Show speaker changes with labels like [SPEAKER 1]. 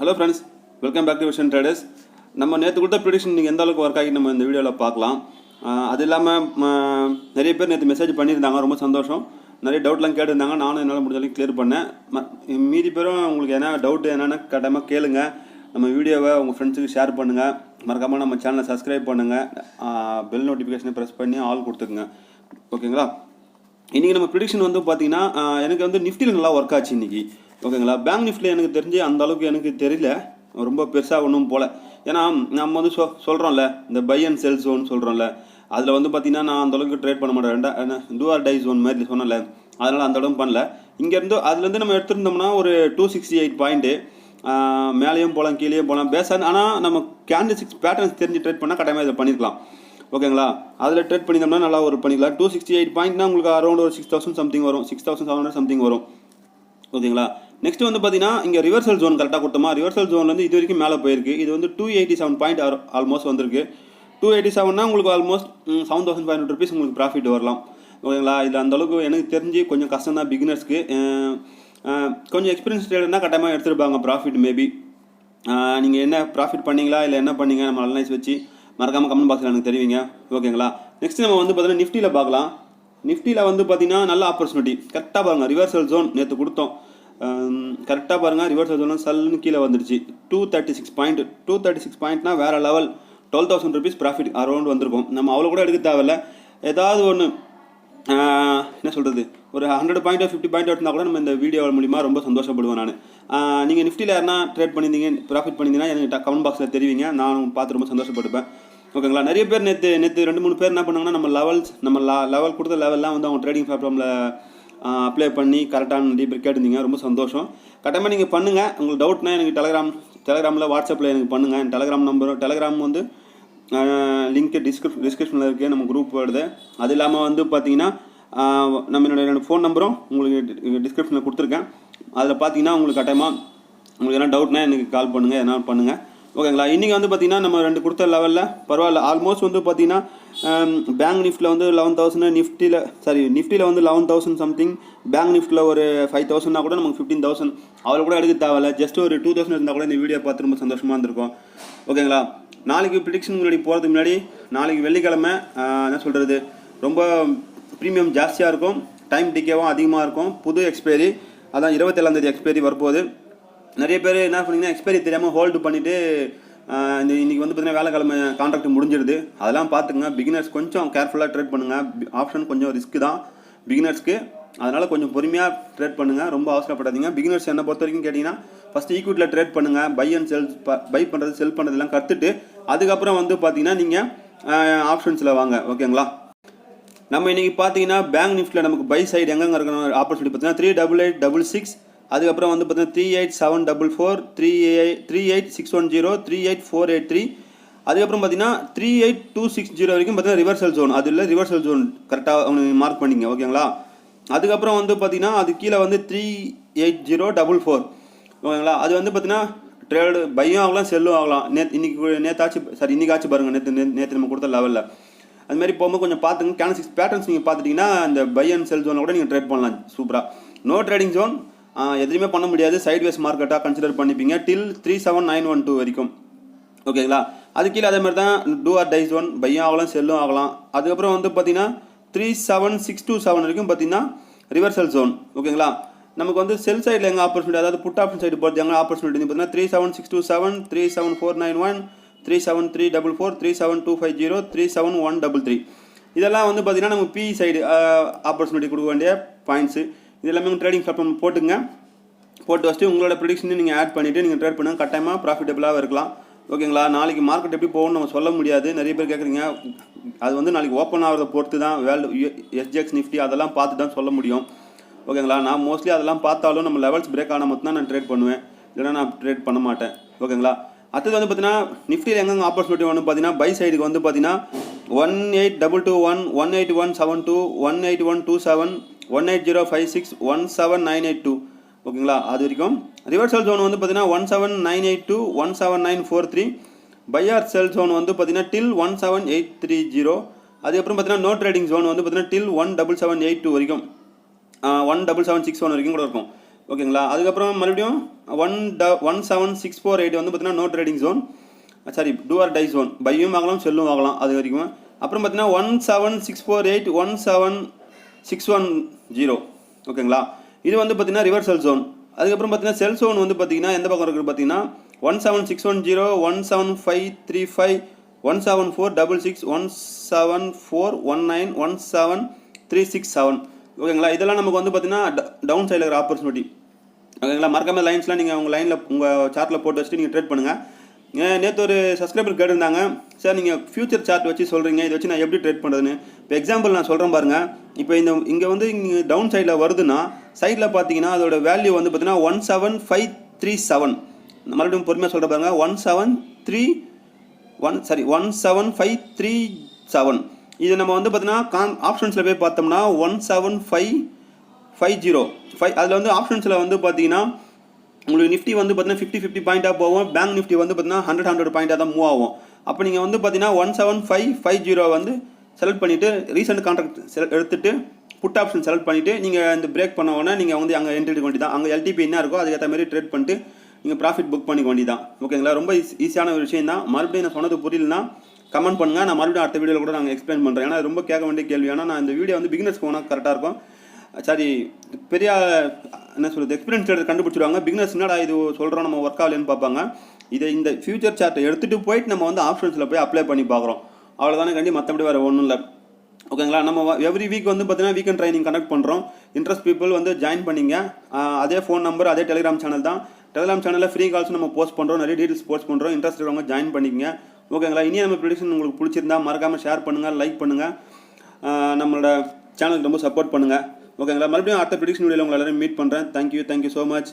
[SPEAKER 1] Hello friends, welcome back to Vision Traders. நம்ம நேற்று கொடுத்த ப்ரிடிக்ஷன் நீங்கள் எந்த அளவுக்கு ஒர்க் ஆகி நம்ம இந்த வீடியோவில் பார்க்கலாம். அது இல்லாமல் நிறைய பேர் நேற்று மெசேஜ் பண்ணியிருந்தாங்க, ரொம்ப சந்தோஷம். நிறைய டவுட்லாம் கேட்டிருந்தாங்க, நானும் என்னால் முடிஞ்சாலும் கிளியர் பண்ணேன். மீதி பேரும் உங்களுக்கு என்ன டவுட் என்னென்னு கட்டாயமாக கேளுங்க. நம்ம வீடியோவை உங்கள் ஃப்ரெண்ட்ஸுக்கு ஷேர் பண்ணுங்கள். மறக்காமல் நம்ம சேனலை சப்ஸ்கிரைப் பண்ணுங்கள். பெல் நோட்டிஃபிகேஷனை ப்ரெஸ் பண்ணி ஆல் கொடுத்துக்குங்க. ஓகேங்களா? இன்றைக்கி நம்ம ப்ரிடிக்ஷன் வந்து பார்த்திங்கன்னா எனக்கு வந்து நிஃப்டியில் நல்லா ஒர்க் ஆச்சு இன்றைக்கி. ஓகேங்களா? பேங்க் நிஃப்டியில் எனக்கு தெரிஞ்சு அந்த அளவுக்கு எனக்கு தெரியல, ரொம்ப பெருசாக ஒன்றும் போல். ஏன்னா நம்ம வந்து சொல்கிறோம்ல, இந்த பை அண்ட் செல் ஜோன் சொல்கிறோம்ல, அதில் வந்து பார்த்திங்கன்னா நான் அந்தளவுக்கு ட்ரேட் பண்ண மாட்டேன். டூ ஆர் டை ஜோன் மாதிரி சொன்னல, அதனால் அந்தளவுக்கு பண்ணல. இங்கேருந்து அதுலேருந்து நம்ம எடுத்துருந்தோம்னா ஒரு 268 பாயிண்ட்டு மேலேயும் போகலாம், கீழேயும் போகலாம் பேசாது. ஆனால் நம்ம கேண்டில்ஸ்டிக்ஸ் பேட்டர்ன்ஸ் தெரிஞ்சு ட்ரேட் பண்ணால் கட்டாயமாக இதை பண்ணியிருக்கலாம். ஓகேங்களா? அதில் ட்ரேட் பண்ணியிருந்தோம்னா நல்லா ஒரு பண்ணிக்கலாம். 268 பாயிண்ட்னா உங்களுக்கு அரௌண்ட் ஒரு 6000 சம்திங் வரும், 6700 சம்திங் வரும். ஓகேங்களா? நெக்ஸ்ட் வந்து பார்த்தீங்கன்னா இங்கே ரிவர்சல் ஜோன் கரெக்டாக கொடுத்தோமா, ரிவர்சல் ஜோன்லேருந்து இது வரைக்கும் மேலே போயிருக்கு. இது வந்து 287 பாயிண்ட் ஆல்மோஸ்ட் வந்திருக்கு. 287னா உங்களுக்கு ஆல்மோஸ்ட் 7500 ருபீஸ் உங்களுக்கு ப்ராஃபிட் வரலாம். ஓகேங்களா? இது அந்தளவுக்கு எனக்கு தெரிஞ்சு கொஞ்சம் கஷ்டம் தான் பிகினர்ஸ்க்கு. கொஞ்சம் எக்ஸ்பீரியன்ஸ் ட்ரேடர்னால் கட்டாயமாக எடுத்துருப்பாங்க ப்ராஃபிட். மேபி நீங்கள் என்ன ப்ராஃபிட் பண்ணிங்களா இல்லை என்ன பண்ணீங்க நம்ம அனலைஸ் வச்சு மறக்காமல் கமெண்ட் பாக்ஸில் எனக்கு தெரிவிங்க. ஓகேங்களா? நெக்ஸ்ட் நம்ம வந்து பார்த்தீங்கன்னா நிஃப்டியில் பார்க்கலாம். நிஃப்டியில் வந்து பார்த்தீங்கன்னா நல்ல ஆப்பர்ச்சுனிட்டி. கரெக்டாக பாருங்கள், ரிவர்சல் ஜோன் நேற்று கொடுத்தோம். கரெக்டாக பாருங்கள், ரிவர்சல் ஜோன் சல்லுன்னு கீழே வந்துடுச்சு. 236 பாயிண்ட்னா வேறு லெவல். 12,000 ருபீஸ் ப்ராஃபிட் அரௌண்ட் வந்திருக்கும். நம்ம அவ்வளோ கூட எடுக்க தேவையில்ல. ஏதாவது ஒன்று என்ன சொல்கிறது, ஒரு 100 பாயிண்ட் 50 பாயிண்ட் எடுத்தால் கூட நம்ம இந்த வீடியோ மூலிமா ரொம்ப சந்தோஷப்படுவேன் நான். நீங்கள் நிஃப்டியில் யாருன்னா ட்ரேட் பண்ணியிருந்தீங்க, ப்ராஃபிட் பண்ணியிருந்தீங்கன்னா எனக்கு கமெண்ட் பாக்ஸில் தெரிவிங்க, நான் பார்த்து ரொம்ப சந்தோஷப்பட்டுப்பேன். ஓகேங்களா? நிறைய பேர் நேற்று 2-3 பேர் என்ன பண்ணாங்கன்னா நம்ம லெவல் கொடுத்த லெவல்லாம் வந்து அவங்க ட்ரேடிங் பிளாட்ஃபார்மில் அப்ளை பண்ணி கரெக்டான நிறைய பேர் கேட்டிருந்தீங்க, ரொம்ப சந்தோஷம். கட்டாயமாக நீங்கள் பண்ணுங்கள். உங்களுக்கு டவுட்னா எனக்கு டெலகிராமில் வாட்ஸ்அப்பில் எனக்கு பண்ணுங்கள். என் டெலகிராம் வந்து லிங்க்கு டிஸ்கிரிப்ஷனில் இருக்குது, நம்ம குரூப் வருது. அது இல்லாமல் வந்து பார்த்தீங்கன்னா நம்ம என்னோடய ஃபோன் நம்பரும் உங்களுக்கு டிஸ்கிரிப்ஷனில் கொடுத்துருக்கேன். அதில் பார்த்தீங்கன்னா உங்களுக்கு கட்டாயமாக உங்களுக்கு என்ன டவுட்னா எனக்கு கால் பண்ணுங்கள், எதனா பண்ணுங்கள். ஓகேங்களா? இன்றைக்கி வந்து பார்த்திங்கன்னா நம்ம 2 கொடுத்த லெவலில் பரவாயில்ல. ஆல்மோஸ்ட் வந்து பார்த்திங்கன்னா பேங்க் நிஃப்டியில் வந்து 11,000, நிஃப்டியில் வந்து 11,000 சம்திங், பேங்க் நிஃப்டியில் ஒரு 5,000னா கூட நமக்கு 15,000 அவ்வளோ கூட எடுக்க தேவையில்ல. ஜஸ்ட் ஒரு 2,000 இருந்தால் கூட இந்த வீடியோ பார்த்து ரொம்ப சந்தோஷமாக இருந்திருக்கும். ஓகேங்களா? நாளைக்கு ப்ரிடிக்ஷன் முன்னாடி போகிறதுக்கு முன்னாடி, நாளைக்கு வெள்ளிக்கிழமை என்ன சொல்கிறது, ரொம்ப ப்ரீமியம் ஜாஸ்தியாக இருக்கும், டைம் டிக்கேவும் அதிகமாக இருக்கும். புது எக்ஸ்பைரி அதான் 27ஆம் தேதி எக்ஸ்பைரி வரப்போகுது. நிறைய பேர் என்ன பண்ணிங்கன்னா எக்ஸ்பைரி தெரியாமல் ஹோல்டு பண்ணிவிட்டு இன்றைக்கி வந்து பார்த்திங்கன்னா வேலைக்கிழமை கான்ட்ராக்ட் முடிஞ்சிடுது. அதெல்லாம் பார்த்துக்குங்க. பிகினர்ஸ் கொஞ்சம் கேர்ஃபுல்லாக ட்ரேட் பண்ணுங்கள். ஆப்ஷன் கொஞ்சம் ரிஸ்க்கு தான் பிகினர்ஸ்க்கு, அதனால் கொஞ்சம் பொறுமையாக ட்ரேட் பண்ணுங்கள், ரொம்ப அவசரப்படாதீங்க. பிகினர்ஸ் என்னை பொறுத்த வரைக்கும் கேட்டிங்கன்னா ஃபஸ்ட்டு ஈக்விட்டியில் ட்ரேட் பண்ணுங்கள். பை அண்ட் செல், பை பண்ணுறது செல் பண்ணுறதுலாம் கற்றுட்டு அதுக்கப்புறம் வந்து பார்த்திங்கன்னா நீங்கள் ஆப்ஷன்ஸில் வாங்க. ஓகேங்களா? நம்ம இன்றைக்கி பார்த்தீங்கன்னா பேங்க் நிஃப்டியில் நமக்கு பை சைடு எங்கெங்கே இருக்கணும் ஆப்பர்ச்சுனிட்டி பார்த்தீங்கன்னா 38866, அதுக்கப்புறம் வந்து பார்த்தீங்கன்னா 38744, 38610, 38483, அதுக்கப்புறம் பார்த்தீங்கன்னா 38260 வரைக்கும் பார்த்தீங்கன்னா ரிவர்சல் ஜோன். அது இல்லை ரிவர்சல் ஜோன் கரெக்டாக மார்க் பண்ணிங்க. ஓகேங்களா? அதுக்கப்புறம் வந்து பார்த்தீங்கன்னா அது கீழே வந்து 38044. ஓகேங்களா? அது வந்து பார்த்தீங்கன்னா ட்ரேடு பையும் ஆகலாம், செல்லும் ஆகலாம். இன்றைக்காச்சு பாருங்கள், நேற்று நம்ம கொடுத்த லெவலில் அதுமாரி போகும்போது கொஞ்சம் பார்த்துங்க. கேண்டில்ஸ்டிக்ஸ் பேட்டர்ன்ஸ் நீங்கள் பார்த்துட்டிங்கன்னா இந்த பை அண்ட் செல் ஜோனில் கூட நீங்கள் ட்ரேட் பண்ணலாம் சூப்பராக. நோ ட்ரேடிங் ஜோன் எதுவுமே பண்ண முடியாது, சைட்வேஸ் மார்க்கெட்டாக கன்சிடர் பண்ணிப்பீங்க டில் 37912 வரைக்கும். ஓகேங்களா? அது கீழே அதே மாதிரி தான் டூ ஆர் டை ஜோன், பையும் ஆகலாம், செல்லும் ஆகலாம். அதுக்கப்புறம் வந்து பார்த்தீங்கன்னா 37627 வரைக்கும் பார்த்தீங்கன்னா ரிவர்சல் ஜோன். ஓகேங்களா? நமக்கு வந்து செல் சைடில் எங்கே ஆப்பர்ச்சுனிட்டி, அதாவது புட் ஆப்ஷன் சைடு போகிறது எங்கே ஆப்பர்ச்சுனிட்டி பார்த்தீங்கன்னா 37627, 37491, 37344, 37250, 37133. இதெல்லாம் வந்து பார்த்தீங்கன்னா நம்ம பி சைடு ஆப்பர்ச்சுனிட்டி கொடுக்க வேண்டிய பாயிண்ட்ஸு. இது எல்லாமே ட்ரேடிங் பிளாட்ஃபார்ம் போட்டு வச்சுட்டு உங்களோட ப்ரிடிக்ஷனை நீங்கள் ஆட் பண்ணிவிட்டு நீங்கள் ட்ரேட் பண்ணுங்கள். கட்டாயமாக ப்ராஃபிட்டபுளாக இருக்கலாம். ஓகேங்களா? நாளைக்கு மார்க்கெட் எப்படி போகணும்னு நம்ம சொல்ல முடியாது. நிறைய பேர் கேட்குறீங்க. அது வந்து நாளைக்கு ஓப்பன் ஆகிறத பொறுத்து தான், எஸ்ஜிஎக்ஸ் நிஃப்டி அதெல்லாம் பார்த்து தான் சொல்ல முடியும். ஓகேங்களா? நான் மோஸ்ட்லி அதெல்லாம் பார்த்தாலும் நம்ம லெவல்ஸ் பிரேக் ஆனால் மட்டும் தான் நான் ட்ரேட் பண்ணுவேன், இல்லைனா நான் ட்ரேட் பண்ண மாட்டேன். ஓகேங்களா? அடுத்தது வந்து பார்த்தீங்கன்னா நிஃப்டியில் எங்கெங்கே ஆப்பர்ச்சுனிட்டி வந்து பார்த்தீங்கன்னா பை சைடுக்கு வந்து பார்த்தீங்கன்னா 18221, 18172, 18127, 18056, 17982. ஓகேங்களா? அது வரைக்கும். ரிவர்சல் ஜோன் வந்து பார்த்தீங்கன்னா 17982, 17943. பை ஆர் செல் ஜோன் வந்து பார்த்தீங்கன்னா டில் 17830. அதுக்கப்புறம் பார்த்தீங்கன்னா நோ ட்ரேடிங் ஜோன் வந்து பார்த்தீங்கன்னா டில் 17782 வரைக்கும், 17761 வரைக்கும் கூட இருக்கும். ஓகேங்களா. அதுக்கப்புறம் மறுபடியும் 17648 வந்து பார்த்தீங்கன்னா no trading zone, sorry two or tie zone, பையும் வாங்கலாம் செல்லும் வாங்கலாம் அது வரைக்கும். அப்புறம் பார்த்தீங்கன்னா 17648 17610 ஓகேங்களா. இது வந்து பார்த்தீங்கன்னா ரிவர்சல் ஜோன். அதுக்கப்புறம் பார்த்தீங்கன்னா செல் ஜோன் வந்து பார்த்தீங்கன்னா எந்த பக்கம் இருக்குது பார்த்தீங்கன்னா 17610 17535 17466 17419 17367 ஓகேங்களா. இதெல்லாம் நமக்கு வந்து பார்த்தீங்கன்னா டவுன் சைடில் இருக்கிற ஆப்பர்ச்சுனிட்டி ஓகேங்களா. மறக்காம லைன்ஸ்லாம் நீங்கள் உங்கள் லைனில் உங்கள் சார்ட்டில் போட்டு வச்சுட்டு நீங்கள் ட்ரேட் பண்ணுங்கள். நேற்று ஒரு சப்ஸ்கிரைபர் கேட்டிருந்தாங்க, சார் நீங்கள் ஃபியூச்சர் சார்ட் வச்சு சொல்கிறீங்க, இதை வச்சு நான் எப்படி ட்ரேட் பண்ணுறதுன்னு. இப்போ எக்ஸாம்பிள் நான் சொல்கிறேன் பாருங்கள். இப்போ இங்கே வந்து இங்கே டவுன் சைடில் வருதுன்னா சைடில் பார்த்தீங்கன்னா அதோட வேல்யூ வந்து பார்த்தீங்கன்னா 17537. மறுபடியும் பொறுமையாக சொல்கிற பாருங்க 17537. இது நம்ம வந்து பார்த்தீங்கன்னா ஆப்ஷன்ஸில் போய் பார்த்தோம்னா 17550 அதில் வந்து ஆப்ஷன்ஸில் வந்து பார்த்தீங்கன்னா உங்களுக்கு நிஃப்டி வந்து பார்த்தீங்கன்னா 50 பாயிண்ட்டாக போகும், பேங்க் நிஃப்டி வந்து பார்த்தீங்கன்னா 100 பாயிண்ட்டாக தான் மூவ் ஆகும். அப்போ நீங்கள் வந்து பார்த்தீங்கன்னா 17550 வந்து செலக்ட் பண்ணிவிட்டு ரீசெண்ட் கான்ட்ராக்ட் எடுத்துகிட்டு புட் ஆப்ஷன் செலக்ட் பண்ணிவிட்டு நீங்கள் இந்த பிரேக் பண்ண உடனே நீங்கள் வந்து அங்கே என்ட்ரி எடுக்க வேண்டியதான். அங்கே எல்டிபி என்ன இருக்கோ அதுக்கேற்ற மாதிரி ட்ரேட் பண்ணிட்டு நீங்கள் ப்ராஃபிட் புக் பண்ணிக்க வேண்டியதான். ஓகேங்களா. ரொம்ப ஈஸியான ஒரு விஷயம் தான். மறுபடியும் நான் சொன்னது புரியலனா கமெண்ட் பண்ணுங்கள், நான் மறுபடியும் அடுத்த வீடியோவில் கூட நாங்கள் எக்ஸ்பிளைன் பண்ணுறேன். ஏன்னா ரொம்ப கேட்க வேண்டிய கேள்வி. ஏன்னா நான் இந்த வீடியோ வந்து பிகினர்ஸ்க்கு போனால் கரெக்டாக இருக்கும். சாரி பெரிய என்ன சொல்கிறது எக்ஸ்பீரியன்ஸ் ட்ரேடர் கண்டுபிடிச்சிருவாங்க. பிகினர்ஸ் என்னடா இது சொல்கிறோம் நம்ம ஒர்க் ஆகலன்னு பார்ப்பாங்க. இதை இந்த ஃபியூச்சர் சார்ட்டை எடுத்துகிட்டு போயிட்டு நம்ம வந்து ஆப்ஷன்ஸில் போய் அப்ளை பண்ணி பார்க்குறோம். அவ்வளோதானே கண்டி, மற்றபடி வேறு ஒன்றும் இல்லை. ஓகேங்களா. நம்ம எவ்ரி வீக் வந்து பார்த்தீங்கன்னா வீக்கெண்ட் ட்ரைனிங் கண்டக்ட் பண்ணுறோம். இன்ட்ரெஸ்ட் பீப்புள் வந்து ஜாயின் பண்ணிங்க. அதே ஃபோன் நம்பர், அதே டெலிகிராம் சேனல் தான். டெலிகிராம் சேனலில் ஃப்ரீ கால்ஸ் நம்ம போஸ்ட் பண்ணுறோம், நிறைய டீட்டெயில்ஸ் போஸ்ட் பண்ணுறோம். இன்ட்ரெஸ்ட் இருக்கவங்க ஜாயின் பண்ணிக்கங்க. ஓகேங்களா. இனி நம்ம ப்ரெடிக்ஷன் உங்களுக்கு பிடிச்சிருந்தா மறக்காமல் ஷேர் பண்ணுங்கள், லைக் பண்ணுங்கள், நம்மளோட சேனலுக்கு ரொம்ப சப்போர்ட் பண்ணுங்கள். ஓகேங்களா. மறுபடியும் அடுத்த ப்ரெடிக்ஷன் வீடியோவில் உங்களை எல்லாரும் மீட் பண்ணுறேன். Thank you so much.